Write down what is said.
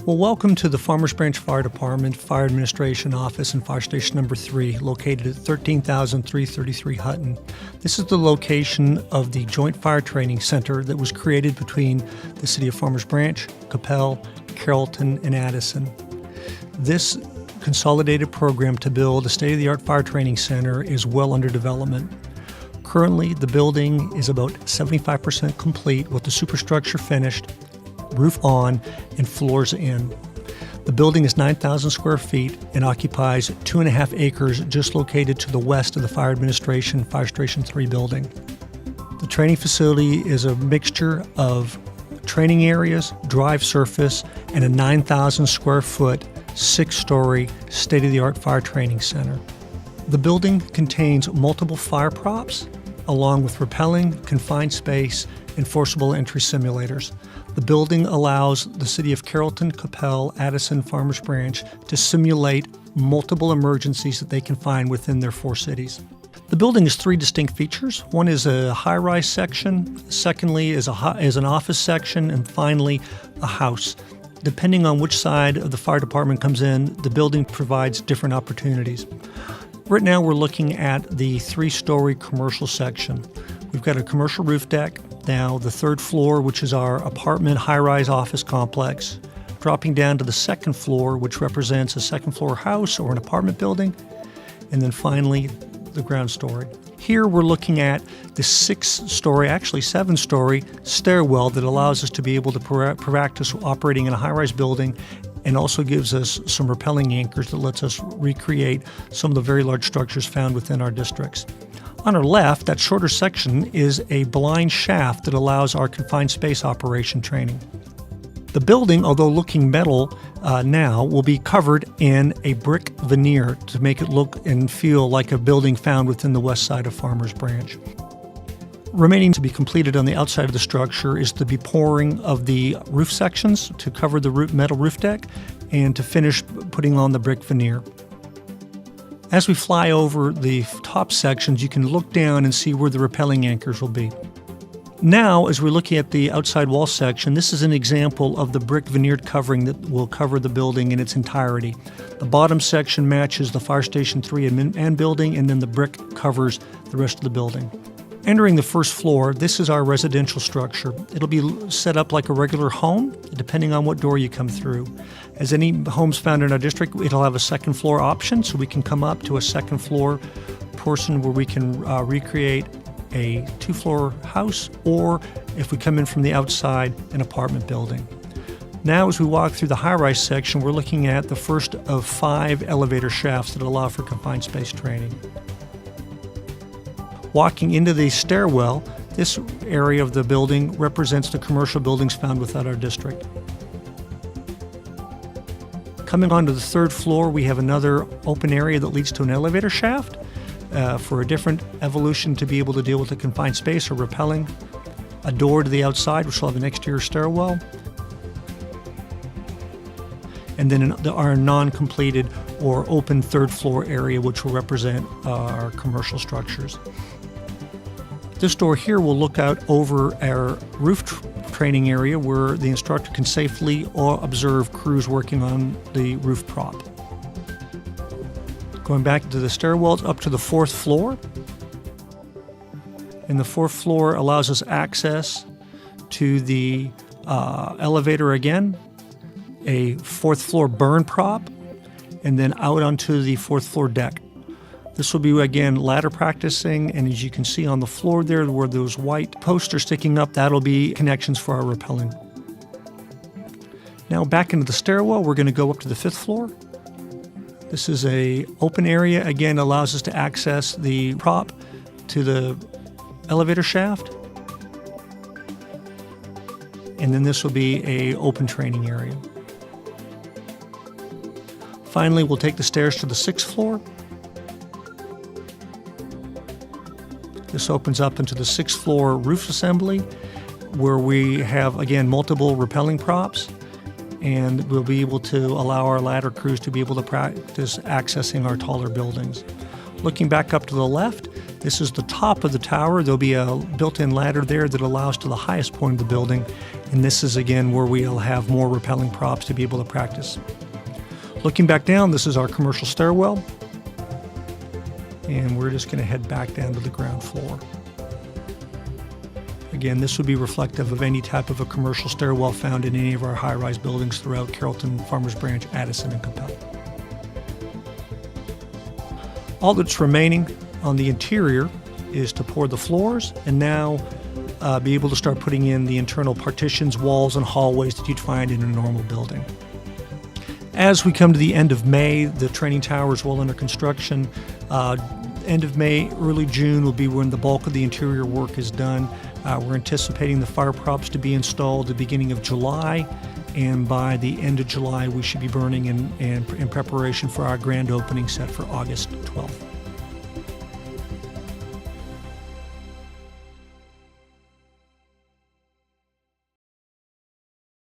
Well, welcome to the Farmers Branch Fire Department Fire Administration Office and Fire Station Number 3, located at 13,333 Hutton. This is the location of the Joint Fire Training Center that was created between the City of Farmers Branch, Coppell, Carrollton, and Addison. This consolidated program to build a state-of-the-art fire training center is well under development. Currently, the building is about 75% complete with the superstructure finished, roof on, and floors in. The building is 9,000 square feet and occupies 2.5 acres just located to the west of the Fire Administration Fire Station 3 building. The training facility is a mixture of training areas, drive surface, and a 9,000 square foot, 6-story, state-of-the-art fire training center. The building contains multiple fire props, along with rappelling, confined space, and forcible entry simulators. The building allows the City of Carrollton, Coppell, Addison, Farmers Branch to simulate multiple emergencies that they can find within their 4 cities. The building has 3 distinct features. One is a high-rise section, secondly is an office section, and finally a house. Depending on which side of the fire department comes in, the building provides different opportunities. Right now we're looking at the 3-story commercial section. We've got a commercial roof deck, now the 3rd floor, which is our apartment high-rise office complex, dropping down to the 2nd floor, which represents a 2nd floor house or an apartment building, and then finally the ground story. Here we're looking at the 6-story, actually 7-story stairwell that allows us to be able to practice operating in a high-rise building, and also gives us some rappelling anchors that lets us recreate some of the very large structures found within our districts. On our left, that shorter section is a blind shaft that allows our confined space operation training. The building, although looking metal now, will be covered in a brick veneer to make it look and feel like a building found within the west side of Farmers Branch. Remaining to be completed on the outside of the structure is the pouring of the roof sections to cover the metal roof deck and to finish putting on the brick veneer. As we fly over the top sections, you can look down and see where the rappelling anchors will be. Now, as we're looking at the outside wall section, this is an example of the brick veneered covering that will cover the building in its entirety. The bottom section matches the Fire Station 3 and building, and then the brick covers the rest of the building. Entering the 1st floor, this is our residential structure. It'll be set up like a regular home, depending on what door you come through. As any homes found in our district, it'll have a 2nd floor option, so we can come up to a 2nd floor portion where we can recreate a 2-floor house, or if we come in from the outside, an apartment building. Now, as we walk through the high-rise section, we're looking at the first of 5 elevator shafts that allow for confined space training. Walking into the stairwell, this area of the building represents the commercial buildings found within our district. Coming onto the 3rd floor, we have another open area that leads to an elevator shaft for a different evolution to be able to deal with the confined space or rappelling. A door to the outside, which will have an exterior stairwell. And then our non-completed or open 3rd floor area, which will represent our commercial structures. This door here will look out over our roof training area where the instructor can safely observe crews working on the roof prop. Going back to the stairwells up to the 4th floor. And the 4th floor allows us access to the elevator again, a 4th floor burn prop, and then out onto the 4th floor deck. This will be, again, ladder practicing, and as you can see on the floor there where those white posts are sticking up, that'll be connections for our rappelling. Now back into the stairwell, we're going to go up to the 5th floor. This is an open area, again, allows us to access the prop to the elevator shaft. And then this will be an open training area. Finally, we'll take the stairs to the 6th floor. This opens up into the 6th floor roof assembly, where we have, again, multiple rappelling props, and we'll be able to allow our ladder crews to be able to practice accessing our taller buildings. Looking back up to the left, this is the top of the tower. There'll be a built-in ladder there that allows to the highest point of the building, And this is again where we'll have more rappelling props to be able to practice. Looking back down, this is our commercial stairwell. And we're just going to head back down to the ground floor. Again, this would be reflective of any type of a commercial stairwell found in any of our high-rise buildings throughout Carrollton, Farmers Branch, Addison, and Coppell. All that's remaining on the interior is to pour the floors and now be able to start putting in the internal partitions, walls, and hallways that you'd find in a normal building. As we come to the end of May, the training tower is well under construction. End of May, early June will be when the bulk of the interior work is done. We're anticipating the fire props to be installed at the beginning of July, and by the end of July we should be burning in preparation for our grand opening set for August 12th.